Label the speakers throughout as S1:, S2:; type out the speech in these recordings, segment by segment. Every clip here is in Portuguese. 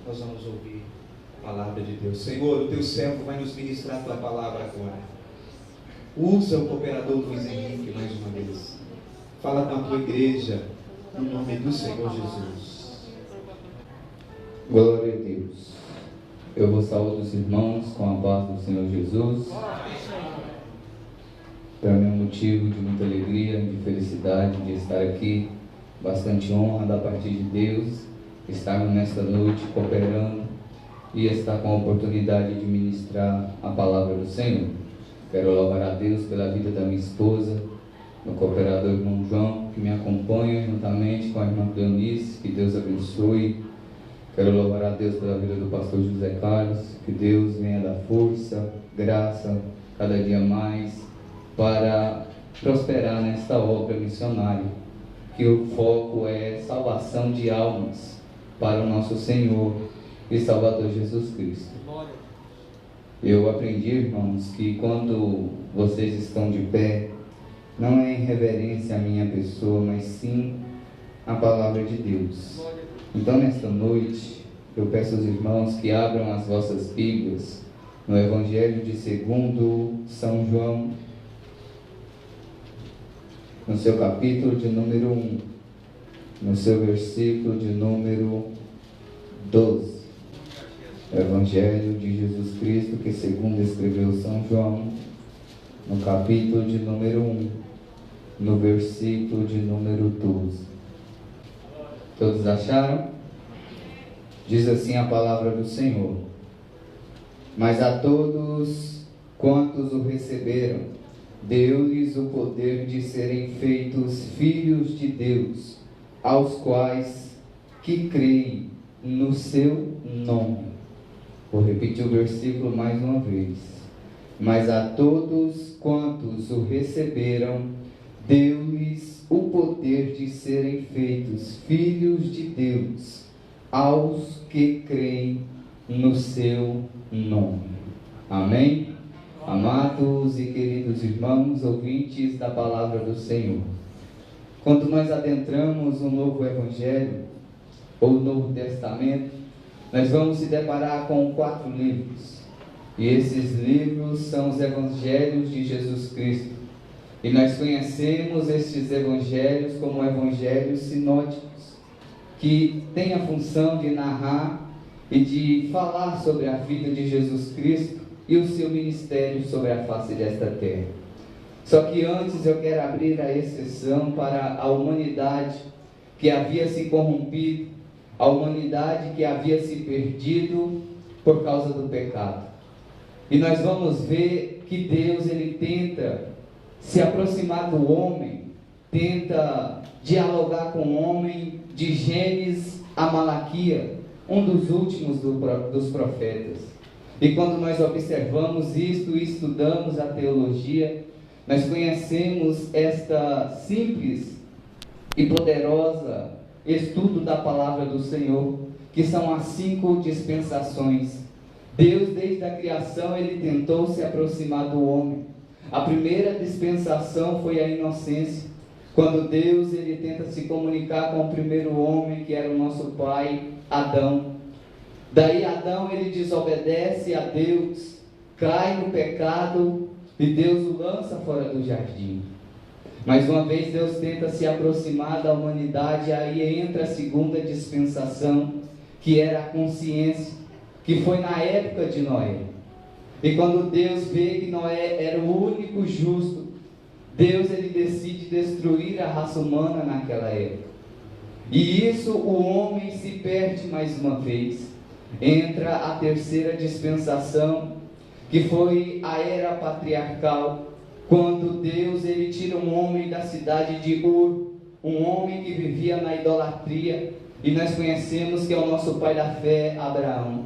S1: nós vamos ouvir a palavra de Deus. Senhor, o teu servo vai nos ministrar a tua palavra agora. Usa o cooperador Luiz Henrique mais uma vez. Fala com a tua igreja, no nome do Senhor Jesus.
S2: Glória a Deus. Eu vos saúdo os irmãos com a paz do Senhor Jesus. Para mim é um motivo de muita alegria, de felicidade de estar aqui. Bastante honra da parte de Deus, estarmos nesta noite cooperando e estar com a oportunidade de ministrar a palavra do Senhor. Quero louvar a Deus pela vida da minha esposa, meu cooperador irmão João, que me acompanha juntamente com a irmã Cleonice, que Deus abençoe. Quero louvar a Deus pela vida do pastor José Carlos, que Deus venha dar força, graça, cada dia mais, para prosperar nesta obra missionária, que o foco é salvação de almas para o nosso Senhor e Salvador Jesus Cristo. Eu aprendi, irmãos, que quando vocês estão de pé, não é em reverência à minha pessoa, mas sim à palavra de Deus. Então, nesta noite, eu peço aos irmãos que abram as vossas Bíblias no Evangelho de segundo São João, no seu capítulo de número 1, no seu versículo de número 12. Evangelho de Jesus Cristo, que segundo escreveu São João, no capítulo de número 1, no versículo de número 12. Todos acharam? Diz assim a palavra do Senhor: mas a todos quantos o receberam, deu-lhes o poder de serem feitos filhos de Deus, aos quais que creem no seu nome. Vou repetir o versículo mais uma vez. Mas a todos quantos o receberam, deu-lhes o poder de serem feitos filhos de Deus, aos que creem no seu nome. Amém? Amados e queridos irmãos, ouvintes da palavra do Senhor, quando nós adentramos o novo Evangelho, ou o Novo Testamento, nós vamos se deparar com 4 livros. E esses livros são os Evangelhos de Jesus Cristo. E nós conhecemos estes Evangelhos como Evangelhos sinóticos, que têm a função de narrar e de falar sobre a vida de Jesus Cristo e o seu ministério sobre a face desta terra. Só que antes eu quero abrir a exceção para a humanidade que havia se corrompido, a humanidade que havia se perdido por causa do pecado. E nós vamos ver que Deus, ele tenta se aproximar do homem, tenta dialogar com o homem de Gênesis a Malaquia, um dos últimos dos profetas. E quando nós observamos isto e estudamos a teologia, nós conhecemos esta simples e poderosa estudo da palavra do Senhor, que são as 5 dispensações. Deus, desde a criação, ele tentou se aproximar do homem. A primeira dispensação foi a inocência, quando Deus, ele tenta se comunicar com o primeiro homem, que era o nosso pai, Adão. Daí Adão, ele desobedece a Deus, cai no pecado e Deus o lança fora do jardim. Mais uma vez Deus tenta se aproximar da humanidade, aí entra a segunda dispensação, que era a consciência, que foi na época de Noé. E quando Deus vê que Noé era o único justo, Deus, ele decide destruir a raça humana naquela época. E isso, o homem se perde mais uma vez. Entra a terceira dispensação, que foi a era patriarcal, quando Deus, ele tira um homem da cidade de Ur, um homem que vivia na idolatria, e nós conhecemos que é o nosso pai da fé, Abraão.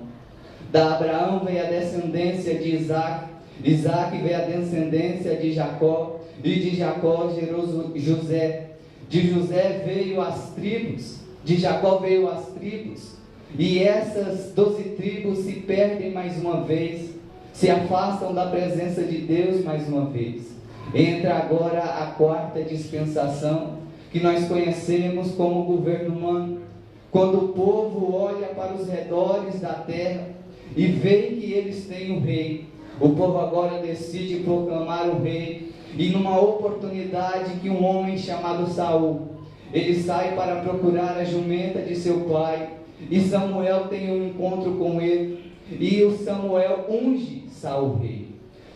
S2: Da Abraão veio a descendência de Isaac, Isaac veio a descendência de Jacó, e de Jacó gerou José. De José veio as tribos, de Jacó veio as tribos, e essas 12 tribos se perdem mais uma vez, se afastam da presença de Deus mais uma vez. Entra agora a quarta dispensação, que nós conhecemos como governo humano, Quando o povo olha para os redores da terra e vê que eles têm um rei, o povo agora decide proclamar um rei. E numa oportunidade que um homem chamado Saul, ele sai para procurar a jumenta de seu pai, e Samuel tem um encontro com ele, e o Samuel unge Saul rei.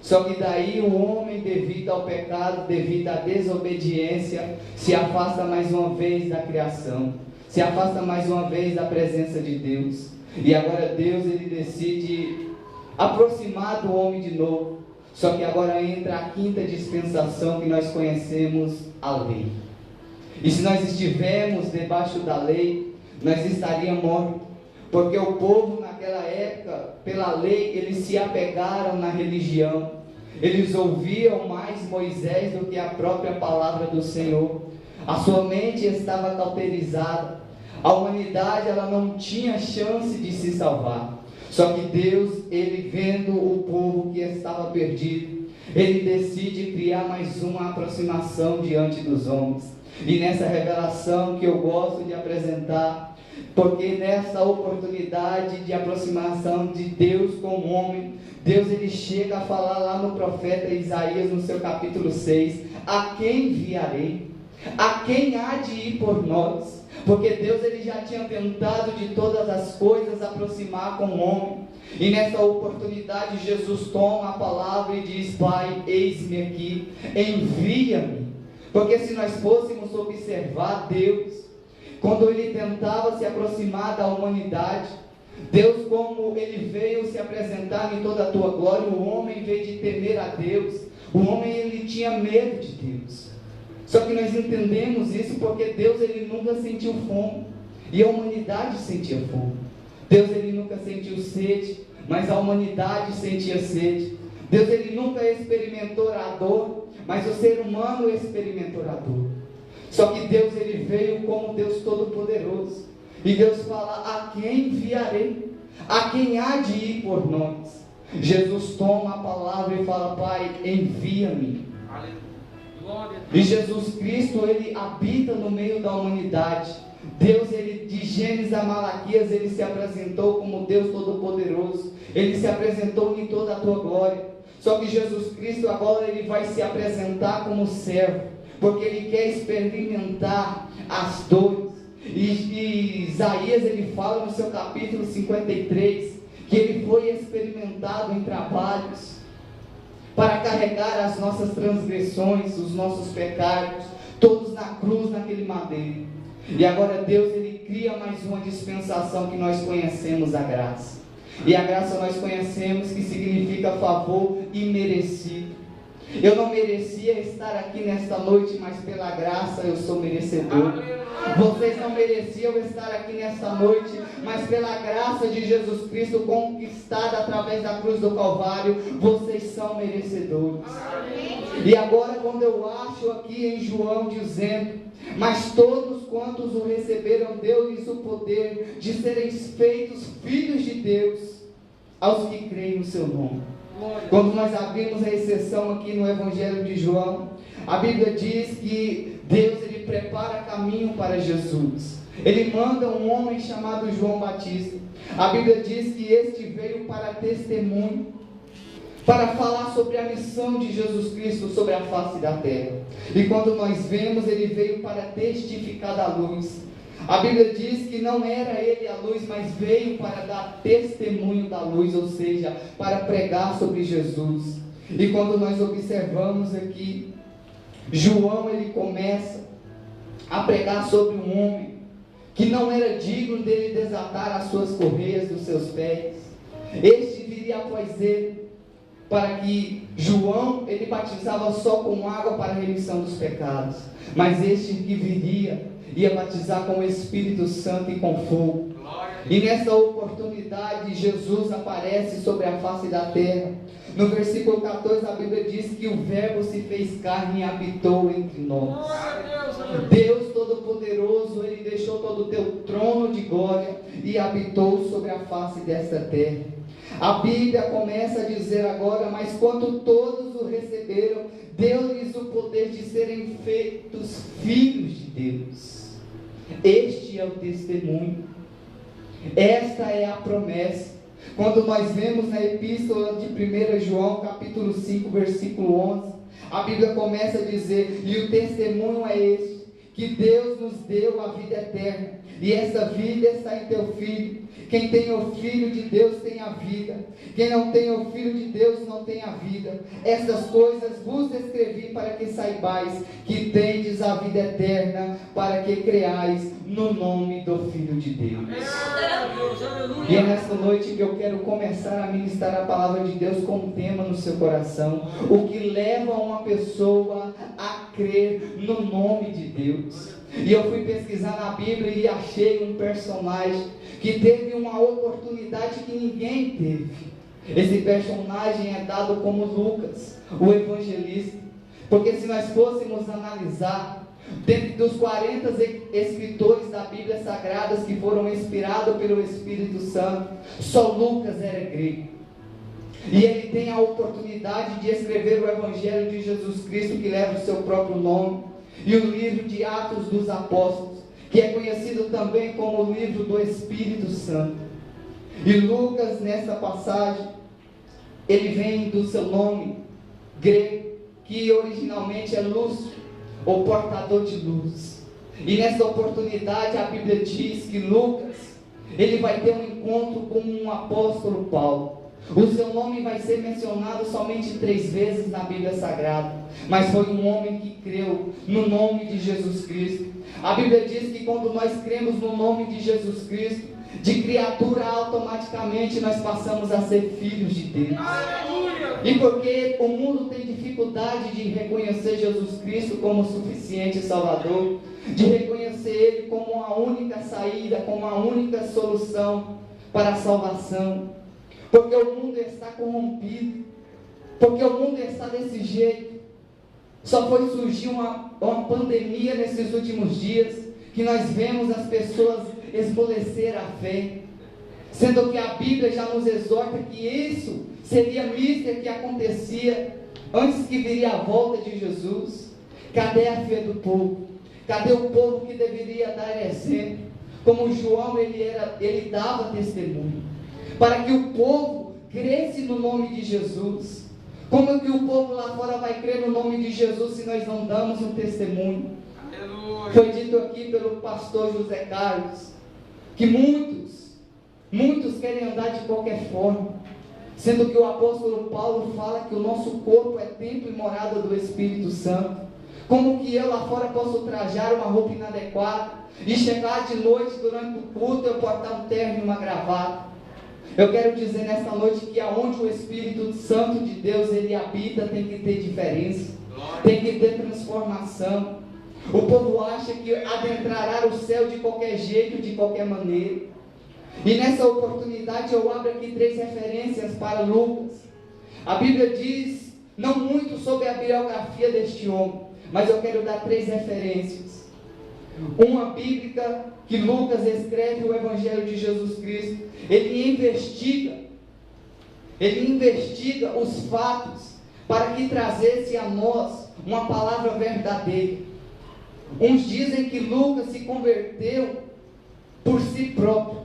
S2: Só que daí o homem, devido ao pecado, devido à desobediência, se afasta mais uma vez da criação, se afasta mais uma vez da presença de Deus. E agora Deus, ele decide aproximar do homem de novo. Só que agora entra a quinta dispensação que nós conhecemos, a lei. E se nós estivermos debaixo da lei, nós estaríamos mortos. Porque o povo naquela época, pela lei, eles se apegaram na religião. Eles ouviam mais Moisés do que a própria palavra do Senhor. A sua mente estava cauterizada. A humanidade, ela não tinha chance de se salvar. Só que Deus, ele vendo o povo que estava perdido, ele decide criar mais uma aproximação diante dos homens. E nessa revelação que eu gosto de apresentar, porque nessa oportunidade de aproximação de Deus com o homem, Deus, ele chega a falar lá no profeta Isaías, no seu capítulo 6, a quem enviarei? A quem há de ir por nós? Porque Deus, ele já tinha tentado de todas as coisas aproximar com o homem. E nessa oportunidade Jesus toma a palavra e diz: Pai, eis-me aqui, envia-me. Porque se nós fôssemos observar Deus, quando ele tentava se aproximar da humanidade, Deus, como ele veio se apresentar em toda a tua glória, o homem, em vez de temer a Deus, o homem, ele tinha medo de Deus. Só que nós entendemos isso porque Deus, ele nunca sentiu fome, e a humanidade sentia fome. Deus, ele nunca sentiu sede, mas a humanidade sentia sede. Deus, ele nunca experimentou a dor, mas o ser humano experimentou a dor. Só que Deus, ele veio como Deus Todo-Poderoso, e Deus fala: a quem enviarei? A quem há de ir por nós? Jesus toma a palavra e fala: Pai, envia-me. E Jesus Cristo, ele habita no meio da humanidade. Deus, ele, de Gênesis a Malaquias, ele se apresentou como Deus Todo-Poderoso. Ele se apresentou em toda a tua glória. Só que Jesus Cristo agora, ele vai se apresentar como servo, porque ele quer experimentar as dores. E Isaías, ele fala no seu capítulo 53, que ele foi experimentado em trabalhos, para carregar as nossas transgressões, os nossos pecados, todos na cruz, naquele madeiro. E agora Deus, ele cria mais uma dispensação que nós conhecemos, a graça. E a graça nós conhecemos que significa favor imerecido. Eu não merecia estar aqui nesta noite, mas pela graça eu sou merecedor. Vocês não mereciam estar aqui nesta noite, mas pela graça de Jesus Cristo conquistada através da cruz do Calvário, vocês são merecedores. E agora, quando eu acho aqui em João dizendo: mas todos quantos o receberam, deu-lhes o poder de serem feitos filhos de Deus, aos que creem no seu nome. Quando nós abrimos a exceção aqui no Evangelho de João, a Bíblia diz que Deus, ele prepara caminho para Jesus. Ele manda um homem chamado João Batista. A Bíblia diz que este veio para testemunho, para falar sobre a missão de Jesus Cristo sobre a face da terra. E quando nós vemos, ele veio para testificar da luz. A Bíblia diz que não era ele a luz, mas veio para dar testemunho da luz, ou seja, para pregar sobre Jesus. E quando nós observamos aqui, João, ele começa a pregar sobre um homem que não era digno dele desatar as suas correias dos seus pés. Este viria após ele, para que João, ele batizava só com água para a remissão dos pecados, mas este que viria, ia batizar com o Espírito Santo e com fogo. E nessa oportunidade, Jesus aparece sobre a face da terra. No versículo 14, a Bíblia diz que o Verbo se fez carne e habitou entre nós. Deus Todo-Poderoso, ele deixou todo o teu trono de glória e habitou sobre a face desta terra. A Bíblia começa a dizer agora: mas quando todos o receberam, deu-lhes o poder de serem feitos filhos de Deus. Este é o testemunho. Esta é a promessa. Quando nós vemos na epístola de 1 João, capítulo 5, versículo 11, a Bíblia começa a dizer: e o testemunho é este, que Deus nos deu a vida eterna, e essa vida está em teu Filho. Quem tem o Filho de Deus tem a vida. Quem não tem o Filho de Deus não tem a vida. Estas coisas vos escrevi para que saibais que tendes a vida eterna, para que creais no nome do Filho de Deus. E é nesta noite que eu quero começar a ministrar a palavra de Deus com um tema no seu coração: o que leva uma pessoa a crer no nome de Deus. E eu fui pesquisar na Bíblia e achei um personagem que teve uma oportunidade que ninguém teve. Esse personagem é dado como Lucas, o evangelista. Porque se nós fôssemos analisar, dentro dos 40 escritores da Bíblia Sagrada que foram inspirados pelo Espírito Santo, só Lucas era grego. E ele tem a oportunidade de escrever o Evangelho de Jesus Cristo, que leva o seu próprio nome, e o livro de Atos dos Apóstolos, que é conhecido também como o livro do Espírito Santo. E Lucas, nessa passagem, ele vem do seu nome grego, que originalmente é Lúcio, o portador de luz. E nessa oportunidade a Bíblia diz que Lucas, ele vai ter um encontro com um apóstolo Paulo. O seu nome vai ser mencionado somente 3 vezes na Bíblia Sagrada, mas foi um homem que creu no nome de Jesus Cristo. A Bíblia diz que quando nós cremos no nome de Jesus Cristo, de criatura automaticamente nós passamos a ser filhos de Deus. E porque o mundo tem dificuldade de reconhecer Jesus Cristo como suficiente Salvador, de reconhecer Ele como a única saída, como a única solução para a salvação, porque o mundo está corrompido, porque o mundo está desse jeito. Só foi surgir uma pandemia nesses últimos dias, que nós vemos as pessoas esmorecer a fé, sendo que a Bíblia já nos exorta que isso seria mística que acontecia antes que viria a volta de Jesus. Cadê a fé do povo? Cadê o povo que deveria dar exemplo? Como João, ele dava testemunho, para que o povo cresce no nome de Jesus. Como que o povo lá fora vai crer no nome de Jesus se nós não damos um testemunho? Aleluia. Foi dito aqui pelo pastor José Carlos, que muitos querem andar de qualquer forma, sendo que o apóstolo Paulo fala que o nosso corpo é templo e morada do Espírito Santo. Como que eu lá fora posso trajar uma roupa inadequada e chegar de noite durante o culto eu portar um terno e uma gravata? Eu quero dizer nesta noite que aonde o Espírito Santo de Deus ele habita tem que ter diferença, tem que ter transformação. O povo acha que adentrará o céu de qualquer jeito, de qualquer maneira. E nessa oportunidade eu abro aqui 3 referências para Lucas. A Bíblia diz não muito sobre a biografia deste homem, mas eu quero dar 3 referências. Uma bíblica, que Lucas escreve o Evangelho de Jesus Cristo. Ele investiga os fatos para que trazesse a nós uma palavra verdadeira. Uns dizem que Lucas se converteu por si próprio.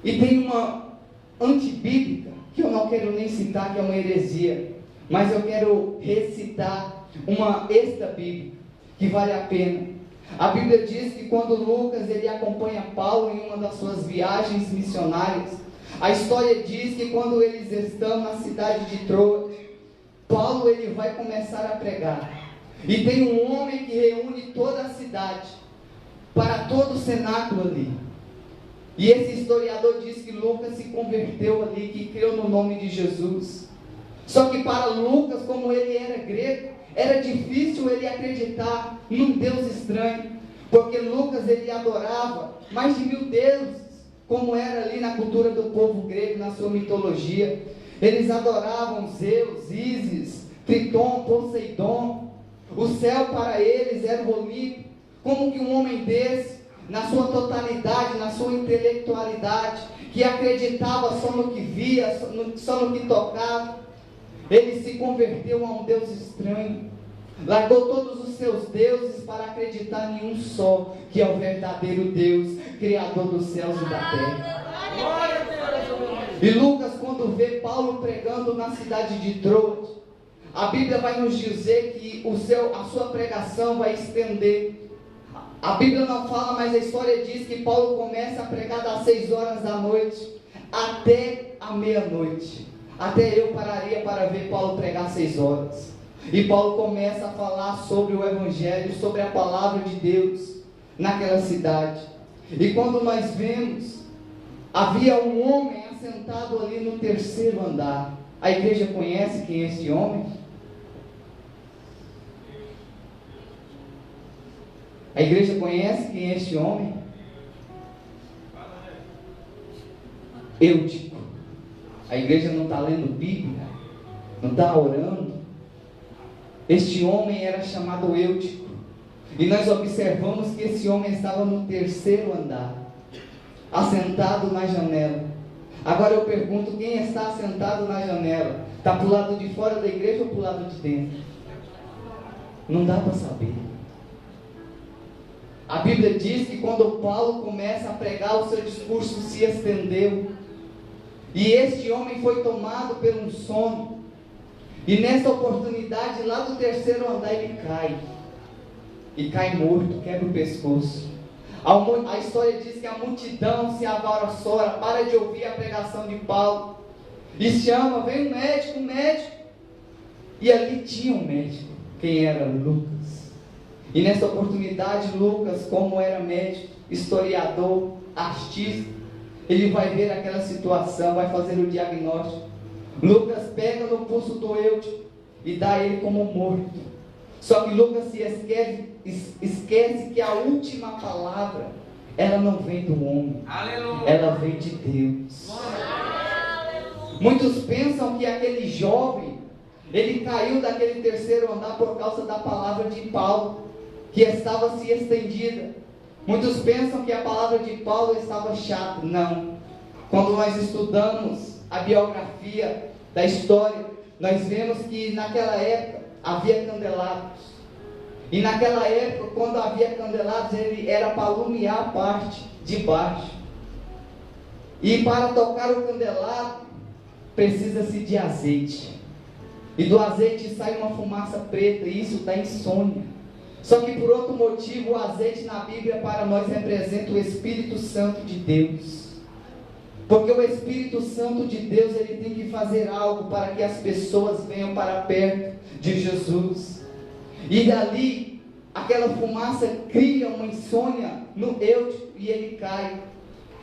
S2: E tem uma antibíblica, que eu não quero nem citar, que é uma heresia, mas eu quero recitar uma extra-bíblica, que vale a pena. A Bíblia diz que quando Lucas ele acompanha Paulo em uma das suas viagens missionárias, a história diz que quando eles estão na cidade de Troas, Paulo ele vai começar a pregar. E tem um homem que reúne toda a cidade, para todo o cenáculo ali. E esse historiador diz que Lucas se converteu ali, que creu no nome de Jesus. Só que para Lucas, como ele era grego, era difícil ele acreditar num Deus estranho, porque Lucas ele adorava mais de 1000 deuses, como era ali na cultura do povo grego, na sua mitologia. Eles adoravam Zeus, Ísis, Triton, Poseidon. O céu para eles era o Olimpo. Como que um homem desse, na sua totalidade, na sua intelectualidade, que acreditava só no que via, só no que tocava, ele se converteu a um Deus estranho. largou todos os seus deuses para acreditar em um só, que é o verdadeiro Deus, Criador dos céus e da terra. E Lucas, quando vê Paulo pregando na cidade de Troade, a Bíblia vai nos dizer que a sua pregação vai estender. A Bíblia não fala, mas a história diz que Paulo começa a pregar das 6 horas da noite até a meia-noite. Até eu pararia para ver Paulo pregar 6 horas. E Paulo começa a falar sobre o Evangelho, sobre a palavra de Deus naquela cidade. E quando nós vemos, havia um homem assentado ali no 3º andar. A igreja conhece quem é esse homem? A igreja conhece quem é este homem? Eutico. A igreja não está lendo Bíblia, não está orando. Este homem era chamado Eutico. E nós observamos que esse homem estava no 3º andar, assentado na janela. Agora eu pergunto, quem está assentado na janela? Está para o lado de fora da igreja ou para o lado de dentro? Não dá para saber. A Bíblia diz que quando Paulo começa a pregar, o seu discurso se estendeu. E este homem foi tomado por um sono. E nessa oportunidade, lá do 3º andar, ele cai. E cai morto, quebra o pescoço. A história diz que a multidão se alvoroçora, para de ouvir a pregação de Paulo. E chama, vem um médico, E ali tinha um médico. Quem era? Lucas. E nessa oportunidade, Lucas, como era médico, historiador, artista, ele vai ver aquela situação, vai fazer o diagnóstico. Lucas pega no pulso do Eutico e dá ele como morto. Só que Lucas se esquece que a última palavra, ela não vem do homem, aleluia, ela vem de Deus. Aleluia. Muitos pensam que aquele jovem, ele caiu daquele 3º andar por causa da palavra de Paulo, que estava se estendida. Muitos pensam que a palavra de Paulo estava chata. Não. Quando nós estudamos a biografia da história, nós vemos que naquela época havia candelabros. E naquela época, quando havia candelabros, ele era para alumiar a parte de baixo. E para tocar o candelabro, precisa-se de azeite. E do azeite sai uma fumaça preta, e isso dá insônia. Só que por outro motivo, o azeite na Bíblia para nós representa o Espírito Santo de Deus. Porque o Espírito Santo de Deus, ele tem que fazer algo para que as pessoas venham para perto de Jesus. E dali, aquela fumaça cria uma insônia no Eutico e ele cai.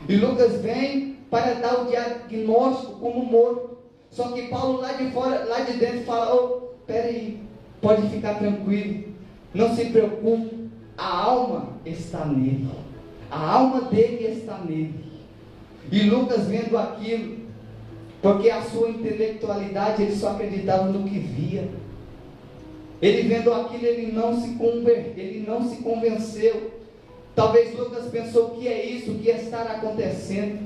S2: E Lucas vem para dar o diagnóstico como morto. Só que Paulo lá de fora, lá de dentro fala, peraí, pode ficar tranquilo. Não se preocupe, a alma está nele. A alma dele está nele. E Lucas vendo aquilo, porque a sua intelectualidade, ele só acreditava no que via. Ele vendo aquilo, ele não se convenceu. Talvez Lucas pensou, o que é isso? O que está acontecendo?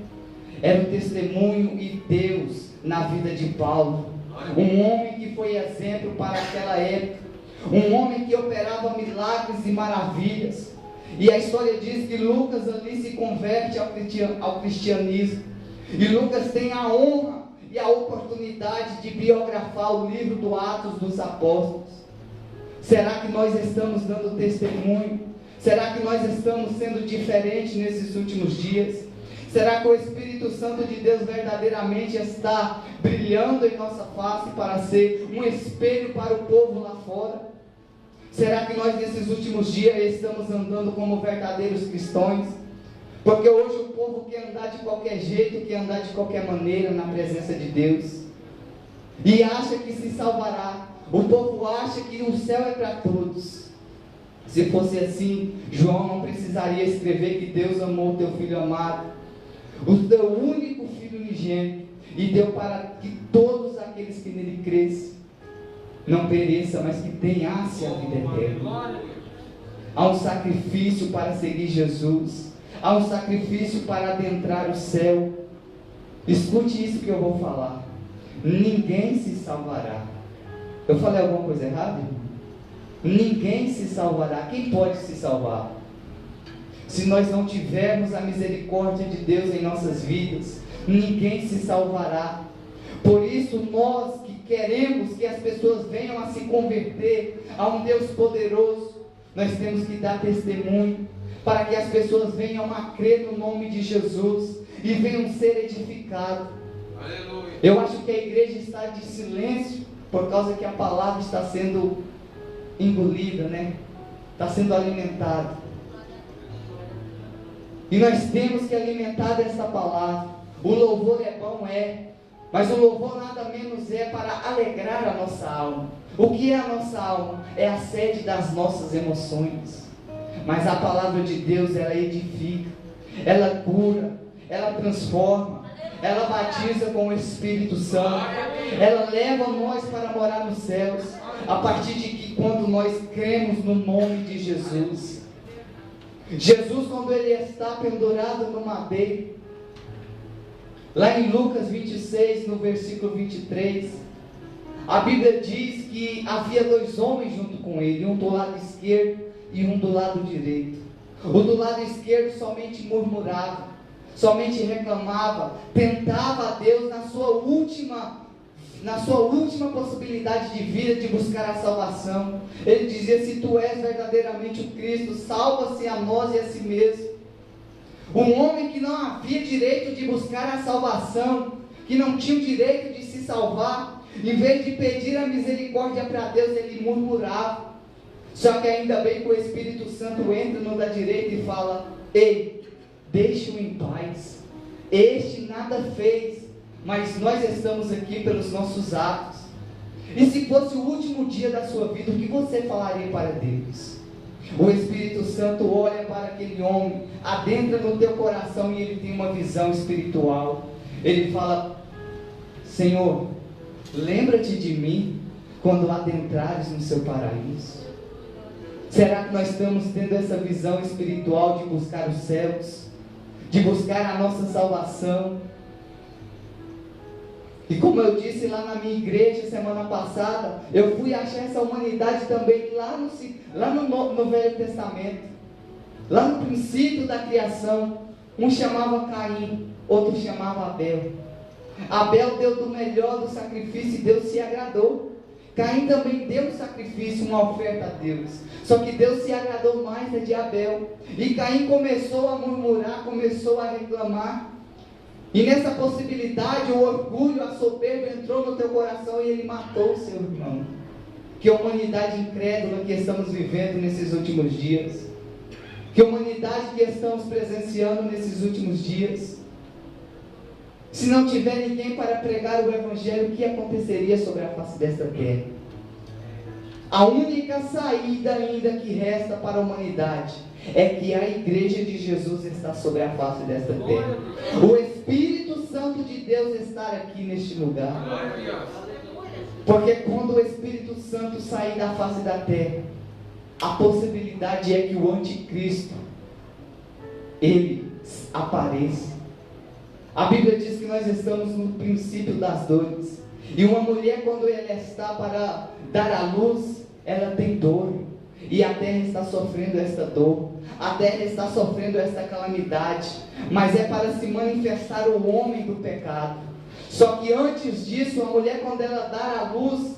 S2: Era o testemunho e Deus na vida de Paulo. Um homem que foi exemplo para aquela época. Um homem que operava milagres e maravilhas. E a história diz que Lucas ali se converte ao cristianismo. E Lucas tem a honra e a oportunidade de biografar o livro do Atos dos Apóstolos. Será que nós estamos dando testemunho? Será que nós estamos sendo diferentes nesses últimos dias? Será que o Espírito Santo de Deus verdadeiramente está brilhando em nossa face para ser um espelho para o povo lá fora? Será que nós nesses últimos dias estamos andando como verdadeiros cristãos? Porque hoje o povo quer andar de qualquer jeito, quer andar de qualquer maneira na presença de Deus. E acha que se salvará. O povo acha que o céu é para todos. Se fosse assim, João não precisaria escrever que Deus amou o teu filho amado, o teu único filho unigênito, e deu para que todos aqueles que nele crescem não pereça, mas que tenha-se a vida eterna. Há um sacrifício para seguir Jesus. Há um sacrifício para adentrar o céu. Escute isso que eu vou falar. Ninguém se salvará. Eu falei alguma coisa errada?
S3: ninguém se salvará. Quem pode se salvar? Se nós não tivermos a misericórdia de Deus em nossas vidas, ninguém se salvará. Por isso, nós que queremos que as pessoas venham a se converter a um Deus poderoso, nós temos que dar testemunho, para que as pessoas venham a crer no nome de Jesus e venham ser edificadas. Aleluia. Eu acho que a igreja está de silêncio, por causa que a palavra está sendo engolida, está sendo alimentada. E nós temos que alimentar essa palavra. O louvor é bom, mas o louvor nada menos é para alegrar a nossa alma. O que é a nossa alma? É a sede das nossas emoções. Mas a palavra de Deus, ela edifica, ela cura, ela transforma, ela batiza com o Espírito Santo, ela leva nós para morar nos céus, a partir de que quando nós cremos no nome de Jesus. Jesus, quando ele está pendurado no madeiro, lá em Lucas 26, no versículo 23, a Bíblia diz que havia 2 homens junto com ele, um do lado esquerdo e um do lado direito. O do lado esquerdo somente murmurava, somente reclamava, tentava a Deus na sua última possibilidade de vida, de buscar a salvação. Ele dizia: se tu és verdadeiramente o Cristo, salva-se a nós e a si mesmo. Um homem que não havia direito de buscar a salvação, que não tinha o direito de se salvar, em vez de pedir a misericórdia para Deus, ele murmurava. Só que ainda bem que o Espírito Santo entra no da direita e fala: ei, deixe-o em paz, este nada fez, mas nós estamos aqui pelos nossos atos. E se fosse o último dia da sua vida, o que você falaria para Deus? O Espírito Santo olha para aquele homem, adentra no teu coração e ele tem uma visão espiritual. Ele fala: Senhor, lembra-te de mim quando adentrares no seu paraíso. Será que nós estamos tendo essa visão espiritual de buscar os céus, de buscar a nossa salvação? E como eu disse lá na minha igreja semana passada, eu fui achar essa humanidade também lá no Velho Testamento, lá no princípio da criação. Um chamava Caim, outro chamava Abel. Abel deu do melhor do sacrifício e Deus se agradou. Caim também deu um sacrifício, uma oferta a Deus, só que Deus se agradou mais de Abel. E Caim começou a murmurar, começou a reclamar. E nessa possibilidade, o orgulho, a soberba entrou no teu coração e ele matou o seu irmão. Que humanidade incrédula que estamos vivendo nesses últimos dias. Que humanidade que estamos presenciando nesses últimos dias. Se não tiver ninguém para pregar o Evangelho, o que aconteceria sobre a face desta terra? A única saída ainda que resta para a humanidade é que a igreja de Jesus está sobre a face desta terra. O Espírito Santo de Deus está aqui neste lugar. Porque quando o Espírito Santo sair da face da terra, a possibilidade é que o anticristo, ele apareça. A Bíblia diz que nós estamos no princípio das dores. E uma mulher, quando ela está para dar à luz, ela tem dor. E a terra está sofrendo esta dor. A terra está sofrendo esta calamidade. Mas é para se manifestar o homem do pecado. Só que antes disso, a mulher, quando ela dá à luz,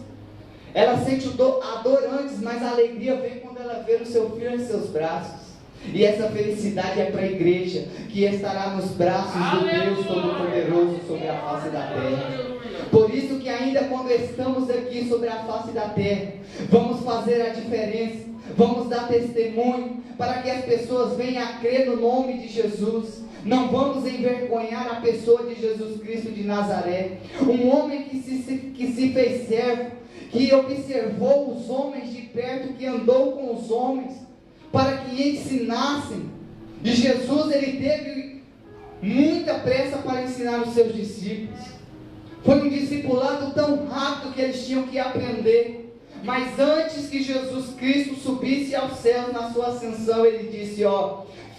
S3: ela sente a dor antes, mas a alegria vem quando ela vê o seu filho em seus braços. E essa felicidade é para a igreja, que estará nos braços do Deus Todo-Poderoso sobre a face da terra. Por isso que ainda quando estamos aqui sobre a face da terra, vamos fazer a diferença, vamos dar testemunho, para que as pessoas venham a crer no nome de Jesus. Não vamos envergonhar a pessoa de Jesus Cristo de Nazaré, um homem que se fez servo, que observou os homens de perto, que andou com os homens, para que ensinassem. E Jesus, ele teve muita pressa para ensinar os seus discípulos. Foi um discipulado tão rápido que eles tinham que aprender. Mas antes que Jesus Cristo subisse aos céus na sua ascensão, ele disse: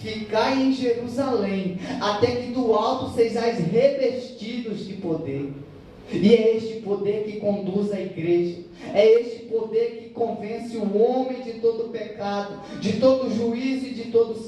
S3: ficai em Jerusalém, até que do alto sejais revestidos de poder. E é este poder que conduz a igreja. É este poder que convence o homem de todo pecado, de todo juízo e de todo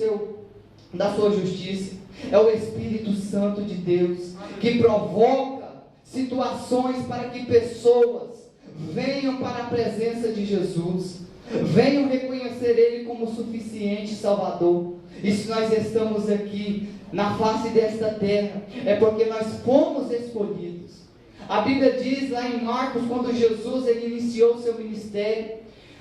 S3: da sua justiça. É o Espírito Santo de Deus que provoca situações para que pessoas venham para a presença de Jesus, venham reconhecer Ele como suficiente Salvador. E se nós estamos aqui na face desta terra, é porque nós fomos escolhidos. A Bíblia diz lá em Marcos, quando Jesus ele iniciou o seu ministério,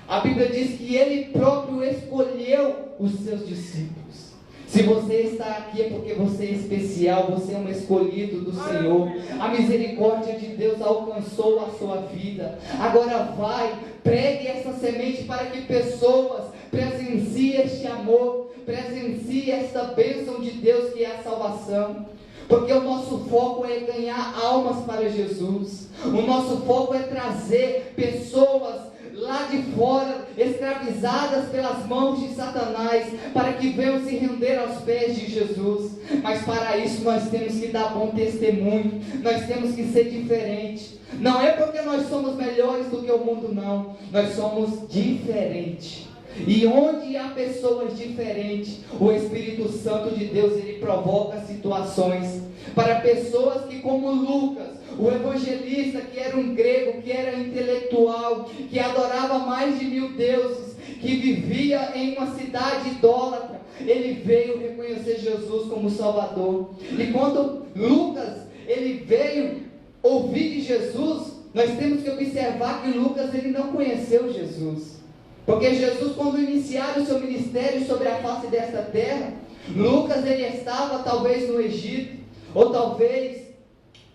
S3: a Bíblia diz que Ele próprio escolheu os seus discípulos. Se você está aqui é porque você é especial, você é um escolhido do Senhor. A misericórdia de Deus alcançou a sua vida. Agora vai, pregue essa semente para que pessoas presenciem este amor, presenciem esta bênção de Deus que é a salvação. Porque o nosso foco é ganhar almas para Jesus. O nosso foco é trazer pessoas lá de fora, escravizadas pelas mãos de Satanás, para que venham se render aos pés de Jesus. Mas para isso nós temos que dar bom testemunho, nós temos que ser diferentes. Não é porque nós somos melhores do que o mundo, não. Nós somos diferentes. E onde há pessoas diferentes, o Espírito Santo de Deus, ele provoca situações para pessoas que, como Lucas, o evangelista, que era um grego, que era intelectual, que adorava mais de 1000 deuses, que vivia em uma cidade idólatra, ele veio reconhecer Jesus como Salvador. E quando Lucas, ele veio ouvir de Jesus, nós temos que observar que Lucas, ele não conheceu Jesus. Porque Jesus, quando iniciaram o seu ministério sobre a face desta terra, Lucas ele estava talvez no Egito, ou talvez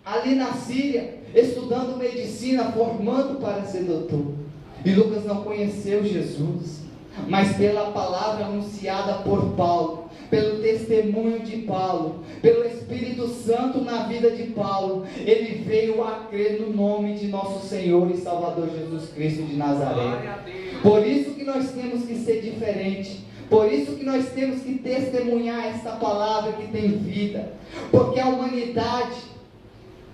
S3: ali na Síria, estudando medicina, formando para ser doutor. E Lucas não conheceu Jesus, mas pela palavra anunciada por Paulo, pelo testemunho de Paulo, pelo Espírito Santo na vida de Paulo, ele veio a crer no nome de nosso Senhor e Salvador Jesus Cristo de Nazaré. Por isso que nós temos que ser diferente. Por isso que nós temos que testemunhar esta palavra que tem vida. Porque a humanidade,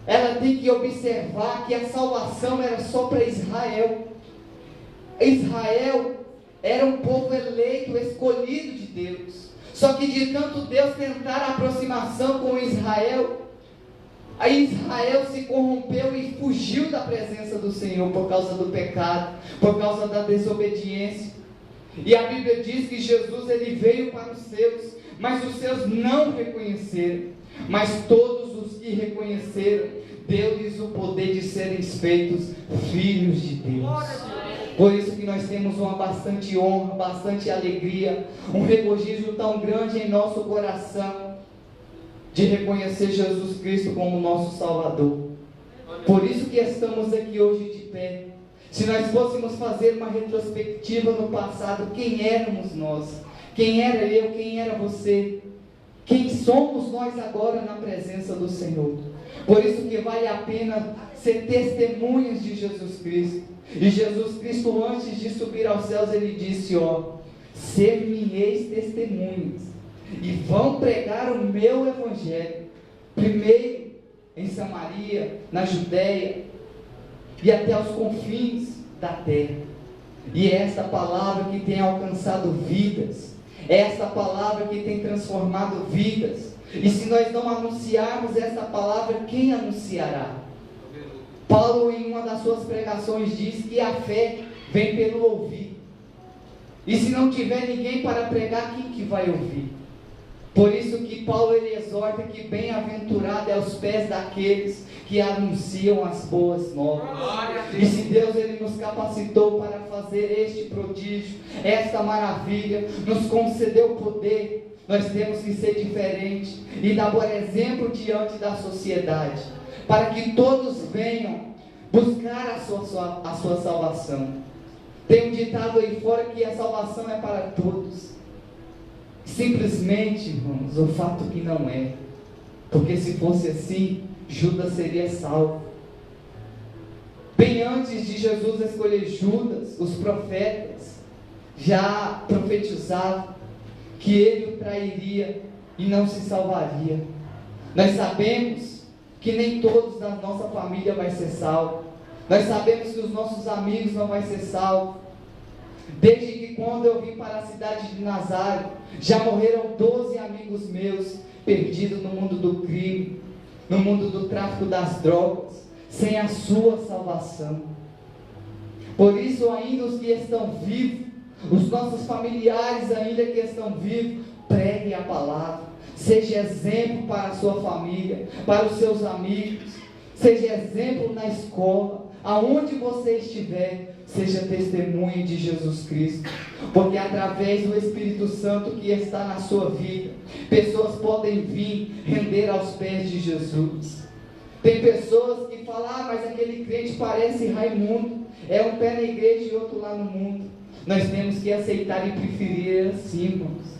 S3: ela tem que observar que a salvação era só para Israel. Israel era um povo eleito, escolhido de Deus. Só que de tanto Deus tentar a aproximação com Israel, aí Israel se corrompeu e fugiu da presença do Senhor por causa do pecado, por causa da desobediência. E a Bíblia diz que Jesus ele veio para os seus, mas os seus não reconheceram. Mas todos os que reconheceram, deu-lhes o poder de serem feitos filhos de Deus. Por isso que nós temos uma bastante honra, bastante alegria, um regozijo tão grande em nosso coração, de reconhecer Jesus Cristo como nosso Salvador. Por isso que estamos aqui hoje de pé. Se nós fôssemos fazer uma retrospectiva no passado, quem éramos nós? Quem era eu? Quem era você? Quem somos nós agora na presença do Senhor? Por isso que vale a pena ser testemunhas de Jesus Cristo. E Jesus Cristo, antes de subir aos céus, ele disse, ser-me-eis testemunhas, e vão pregar o meu evangelho, primeiro em Samaria, na Judéia, e até os confins da terra. E é esta palavra que tem alcançado vidas, é esta palavra que tem transformado vidas. E se nós não anunciarmos esta palavra, quem anunciará? Paulo, em uma das suas pregações, diz que a fé vem pelo ouvir. E se não tiver ninguém para pregar, quem que vai ouvir? Por isso que Paulo ele exorta que bem-aventurado é aos pés daqueles que anunciam as boas novas. E se Deus ele nos capacitou para fazer este prodígio, esta maravilha, nos concedeu poder, nós temos que ser diferentes e dar bom exemplo diante da sociedade, para que todos venham buscar a sua salvação. Tem um ditado aí fora que a salvação é para todos. Simplesmente, irmãos, o fato que não é. Porque se fosse assim, Judas seria salvo. Bem antes de Jesus escolher Judas, os profetas já profetizavam que ele o trairia e não se salvaria. Nós sabemos que nem todos da nossa família vai ser salvo. Nós sabemos que os nossos amigos não vão ser salvos. Desde que quando eu vim para a cidade de Nazaré, já morreram 12 amigos meus, perdidos no mundo do crime, no mundo do tráfico das drogas, sem a sua salvação. Por isso, ainda os que estão vivos, os nossos familiares ainda que estão vivos, pregue a palavra, seja exemplo para a sua família, para os seus amigos, seja exemplo na escola, aonde você estiver, seja testemunha de Jesus Cristo, porque através do Espírito Santo que está na sua vida, pessoas podem vir render aos pés de Jesus. Tem pessoas que falam, mas aquele crente parece Raimundo, é um pé na igreja e outro lá no mundo. Nós temos que aceitar e preferir assim, irmãos.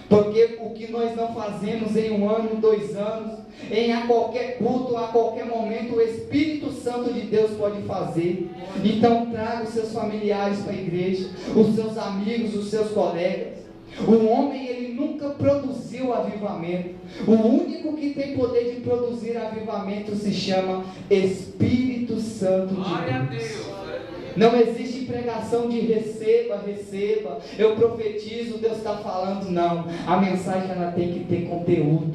S3: Porque o que nós não fazemos em 1 ano, 2 anos, a qualquer culto, a qualquer momento, o Espírito Santo de Deus pode fazer. Então traga os seus familiares para a igreja, os seus amigos, os seus colegas. O homem, ele nunca produziu avivamento. O único que tem poder de produzir avivamento se chama Espírito Santo de Deus. Não existe pregação de receba, receba, eu profetizo, Deus está falando, não. A mensagem ela tem que ter conteúdo.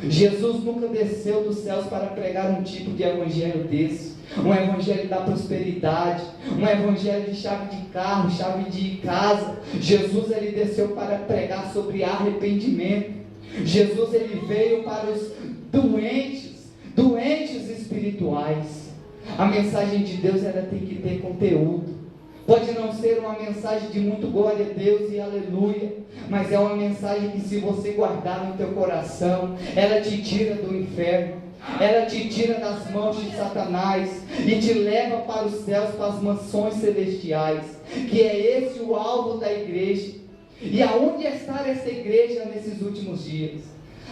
S3: Jesus nunca desceu dos céus para pregar um tipo de evangelho desse, um evangelho da prosperidade, um evangelho de chave de carro, chave de casa. Jesus ele desceu para pregar sobre arrependimento. Jesus ele veio para os doentes espirituais. A mensagem de Deus ela tem que ter conteúdo. Pode não ser uma mensagem de muito glória a Deus e aleluia, mas é uma mensagem que, se você guardar no teu coração, ela te tira do inferno, ela te tira das mãos de Satanás e te leva para os céus, para as mansões celestiais, que é esse o alvo da igreja. E aonde está essa igreja nesses últimos dias?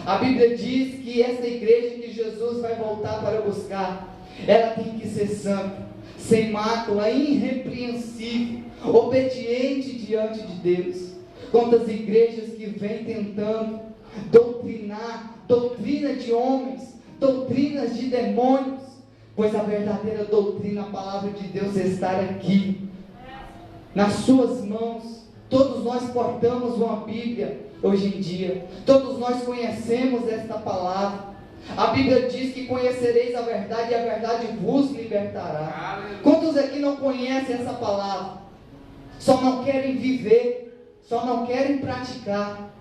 S3: A Bíblia diz que essa igreja que Jesus vai voltar para buscar, ela tem que ser santa, sem mácula, irrepreensível, obediente diante de Deus. Quantas igrejas que vêm tentando doutrina de homens, doutrinas de demônios, pois a verdadeira doutrina, a palavra de Deus está aqui, nas suas mãos. Todos nós portamos uma Bíblia hoje em dia, todos nós conhecemos esta palavra. A Bíblia diz que conhecereis a verdade e a verdade vos libertará. Quantos aqui não conhecem essa palavra? Só não querem viver, só não querem praticar.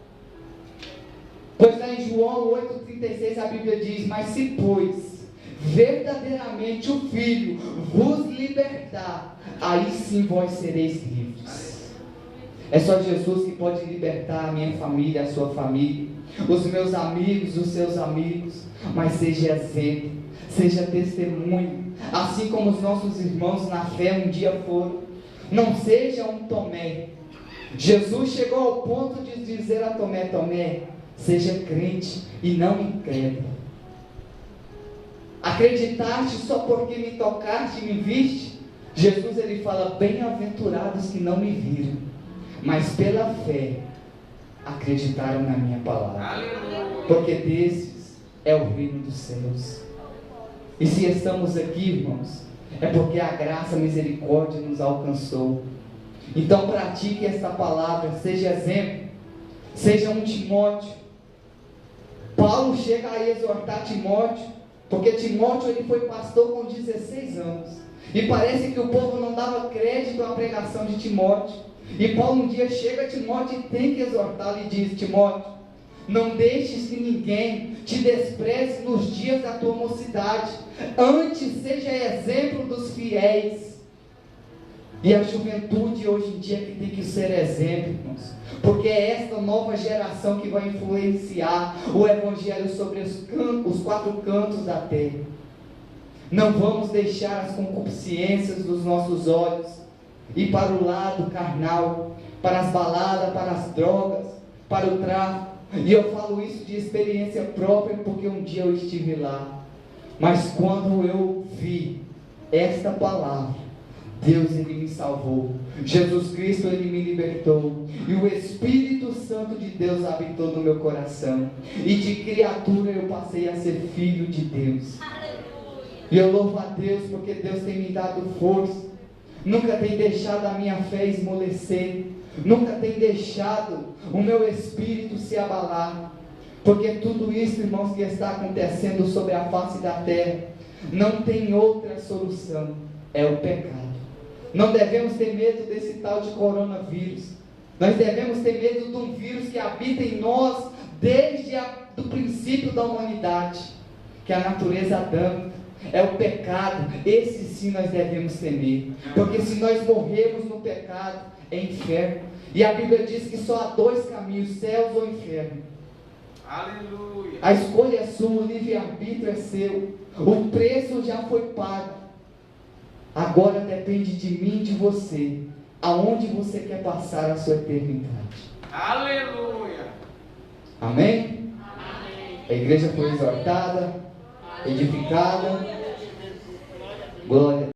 S3: Pois lá em João 8,36 a Bíblia diz: mas se pois verdadeiramente o Filho vos libertar, aí sim vós sereis livres. É só Jesus que pode libertar a minha família, a sua família, os meus amigos, os seus amigos. Mas seja exemplo, seja testemunho, assim como os nossos irmãos na fé um dia foram. Não seja um Tomé. Jesus chegou ao ponto de dizer a Tomé: Tomé, seja crente e não incrédulo. Acreditaste só porque me tocaste e me viste? Jesus ele fala: bem-aventurados que não me viram, mas pela fé acreditaram na minha palavra. Porque desses é o reino dos céus. E se estamos aqui, irmãos, é porque a graça, a misericórdia nos alcançou. Então pratique esta palavra, seja exemplo, seja um Timóteo. Paulo chega a exortar Timóteo, porque Timóteo ele foi pastor com 16 anos, e parece que o povo não dava crédito à pregação de Timóteo. E Paulo um dia chega a Timóteo e tem que exortá-lo e diz: Timóteo, não deixes que ninguém te despreze nos dias da tua mocidade, antes seja exemplo dos fiéis. E a juventude hoje em dia que tem que ser exemplo, irmãos, porque é esta nova geração que vai influenciar o Evangelho sobre os 4 cantos da terra. Não vamos deixar as concupiscências dos nossos olhos ir para o lado carnal, para as baladas, para as drogas, para o tráfico. E eu falo isso de experiência própria, porque um dia eu estive lá. Mas quando eu vi esta palavra, Deus ele me salvou, Jesus Cristo ele me libertou, e o Espírito Santo de Deus habitou no meu coração, e de criatura eu passei a ser filho de Deus. E eu louvo a Deus porque Deus tem me dado força, nunca tem deixado a minha fé esmorecer, nunca tem deixado o meu espírito se abalar, porque tudo isso, irmãos, que está acontecendo sobre a face da terra, não tem outra solução, é o pecado. Não devemos ter medo desse tal de coronavírus, nós devemos ter medo de um vírus que habita em nós desde o princípio da humanidade, que é a natureza adâmica, é o pecado. Esse sim nós devemos temer, porque se nós morrermos no pecado, é inferno, e a Bíblia diz que só há dois caminhos, céus ou inferno.
S4: Aleluia.
S3: A escolha é sua, o livre-arbítrio é seu, o preço já foi pago, agora depende de mim e de você, aonde você quer passar a sua eternidade.
S4: Aleluia.
S3: Amém? A igreja foi exortada, edificada. Glória.